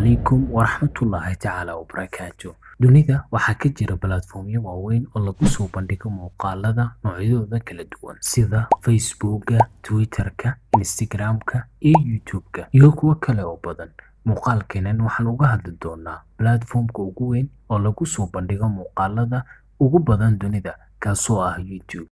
calaykum waraxmatullaahi tacaala wabarakaatu. Dunida waxaa ka jira platformyo waaweyn oo lagu soo bandhigo muuqaalada noocyadooda kala duwan sida Facebooka, Twitterka, Instagramka iyo YouTubeka iyo kuwo kale oo badan. Muuqaalkeenan waxaan uga hadli doonaa platformka ugu weyn oo lagu soo bandhigo muuqaalada ugu badan dunida, kaasoo ah YouTube.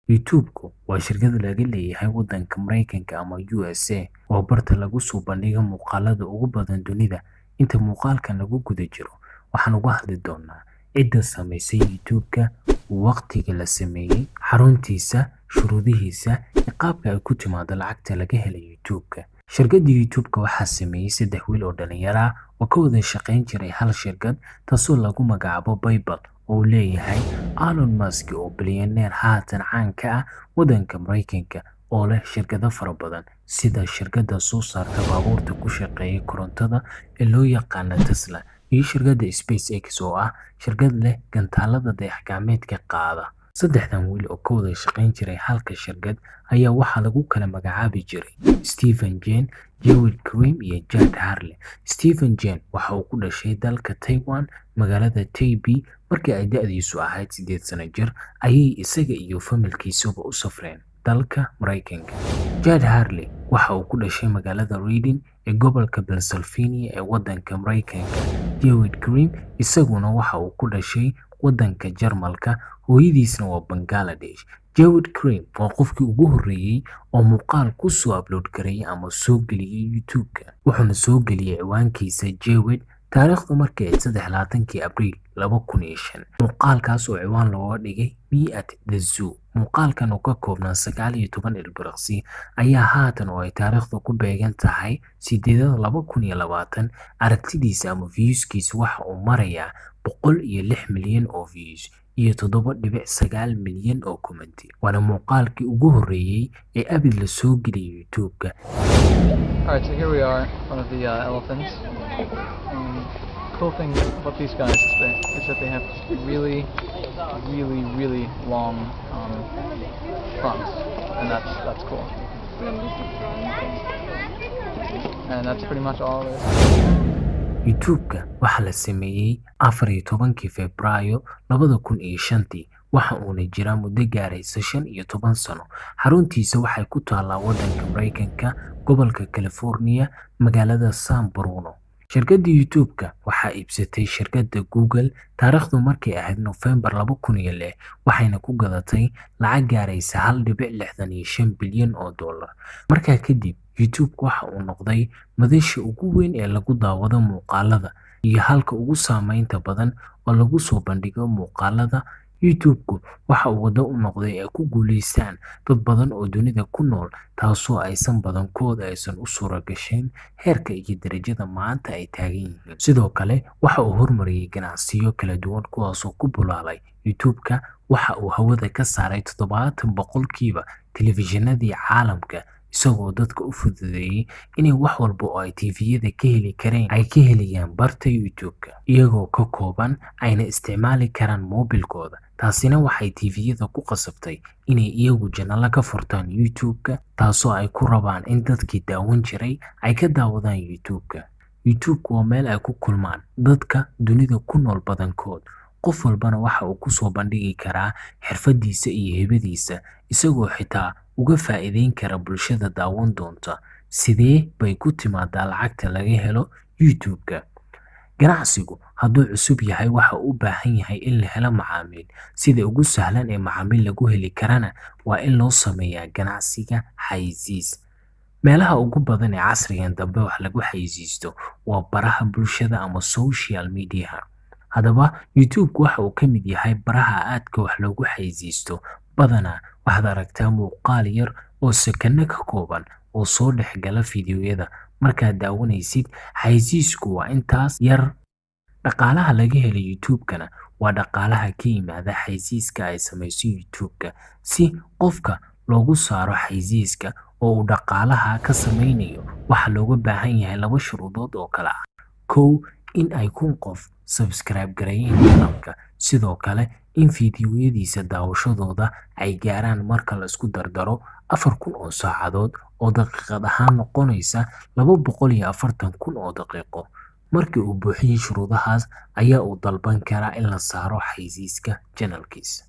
YouTube-ku waa shirkad laga leeyahay waddanka Mareykanka ama USA oo barta lagu soo bandhigo muuqaalada ugu badan dunida. Inta muuqaalkan lagu guda jiro, waxaan uga hadli doonaa cidda samaysay YouTube-ka, waqtiga la sameeyey, xaruntiisa, shuruudihiisa, iyo qaabka ay ku timaado lacagta laga helay YouTube-ka. Shirkadda YouTube-ka waxaa sameeyey 3 wiil oo dhalinyaro ah oo ka wada shaqayn jiray hal shirkad, taasoo lagu magacaabo PayPal oo leeyahay Elon Musk oo bilyaneer haatan caan ka ah waddanka Mareykanka oo leh shirkado fara badan sida shirkadda soo saarta baabuurta ku shaqeeya korontada ee loo yaqaan Tesla iyo shirkadda SpaceX oo ah shirkad leh gantaalada dayax-gacmeedka qaada. 3 wiil oo ka wada shaqayn jiray halka shirkad ayaa waxaa lagu kala magacaabi jiray Stephen Chen, Jawed Karim iyo Jad Hurley. Stephen Chen waxa uu ku dhashay dalka Taiwan, magaalada Taipei. Markii ay da'diisu ahayd 8 sano jir ayay isaga iyo familkiisuba u safreen dalka Mareykanka. Jad Hurley waxa uu ku dhashay magaalada Reading ee gobolka Pennsylvania ee waddanka Mareykanka. Jawed Karim isaguna waxa uu ku dhashay waddanka Jarmalka, hooyadiisna waa Bangladesh. Jawed Karim waa qofkii ugu horreeyay oo muuqaal ku soo upload gareeyay ama soo geliyay YouTube-ka, wuxuuna soo geliyay ciwaankiisa Jawed taariikhdu markii ay 23 Abriil 2005. muuqaalkaas oo ciwaan looga dhigay Me at the Zoo. Muuqaalkan oo ka koobnaa 19 ilbiriqsi ayaa haatan oo ay taariikhdu ku beegan tahay 8/2020 aragtidiisa ama viewskiisa waxa uu marayaa 106 milyan oo views iyo 7.9 milyan oo commenti. Waana muuqaalkii ugu horreeyay ee abid la soo geliyay YouTube-ka. Alright, so here we are in front of the elephants. Cool thing about these guys is that they have really long fronts, and that's cool. And that's pretty much all it is. YouTube-ka waxaa la sameeyey 14 Febraayo 2005, waxa uuna jiraa muddo gaaraysa 15 sano. Xaruntiisa waxay ku taallaa waddanka Mareykanka, gobolka California, magaalada San Bruno. Shirkadda YouTube-ka waxaa iibsatay shirkadda Google taariikhdu markay ahayd November 2006, waxayna ku gadatay lacag gaaraysa 1.65 bilyan oo dollar. Markaa kadib, YouTube-ka waxa uu noqday madasha ugu weyn ee lagu daawado muuqaalada iyo halka ugu saameynta badan oo lagu soo bandhigo muuqaalada. YouTube-ku waxa uu waddo u noqday ay ku guuleystaan dad badan oo dunida ku nool, taasoo aysan badankood aysan u suura gashayn heerka iyo darajada maanta ay taagan yihiin. Sidoo kale waxa uu horumariyay ganacsiyo kala duwan kuwaasoo ku bulaalay. YouTube-ka waxa uu hawada ka saaray 70% telefishinadii caalamka, isagoo dadka u fududeeyay inay wax walba oo ay TV-yada ka heli kareen ay ka helayaan barta YouTube-ka iyagoo ka kooban ayna isticmaali karaan moobilkooda. Taasina waxay TV-yada ku qasabtay inay iyagu janalo ka furtaan YouTube-ka, taasoo ay ku rabaan in dadkii daawan jiray ay ka daawadaan YouTube-ka. YouTube-ku waa meel ay ku kulmaan dadka dunida ku nool badankood. Qof walbana waxa uu ku soo bandhigi karaa xirfadiisa iyo hibadiisa, isagoo xitaa uga faa'iideyn kara bulshada daawan doonta. Sidee bay ku timaadaa lacagta laga helo YouTube-ka? Ganacsigu hadduu cusub yahay waxa uu u baahan yahay in la helo macaamiil. Sida ugu sahlan ee macaamiil lagu heli karana waa in loo sameeyaa ganacsiga xayeysiis. Meelaha ugu badan ee casrigan dambe wax lagu xayeysiisto waa baraha bulshada ama social media. Haddaba YouTube-ku waxa uu ka mid yahay baraha aadka wax loogu xayeysiisto. Badanaa waxaad aragtaa muuqaal yar oo sakano ka kooban oo soo dhex gala fiidiyowyada. Markaad daawanaysid, xayeysiisku waa intaas yar. Dhaqaalaha laga helo YouTube-kana waa dhaqaalaha ka yimaada xayeysiiska ay samayso YouTube-ka. Si qofka loogu saaro xayeysiiska oo uu dhaqaalaha ka samaynayo, waxaa looga baahan yahay 2 shuruudood oo kala ah. 1. in ay 1,000 qof subscribe gareeyeen channelka, sidoo kale in fiidiyowyadiisa daawashadooda ay gaaraan marka la isku dardaro 4,000 oo saacadood oo daqiiqad ahaan noqonaysa 240,000 oo daqiiqo. Markii uu buuxiyey shuruudahaas ayaa uu dalban karaa in la saaro xayeysiiska channelkiisa.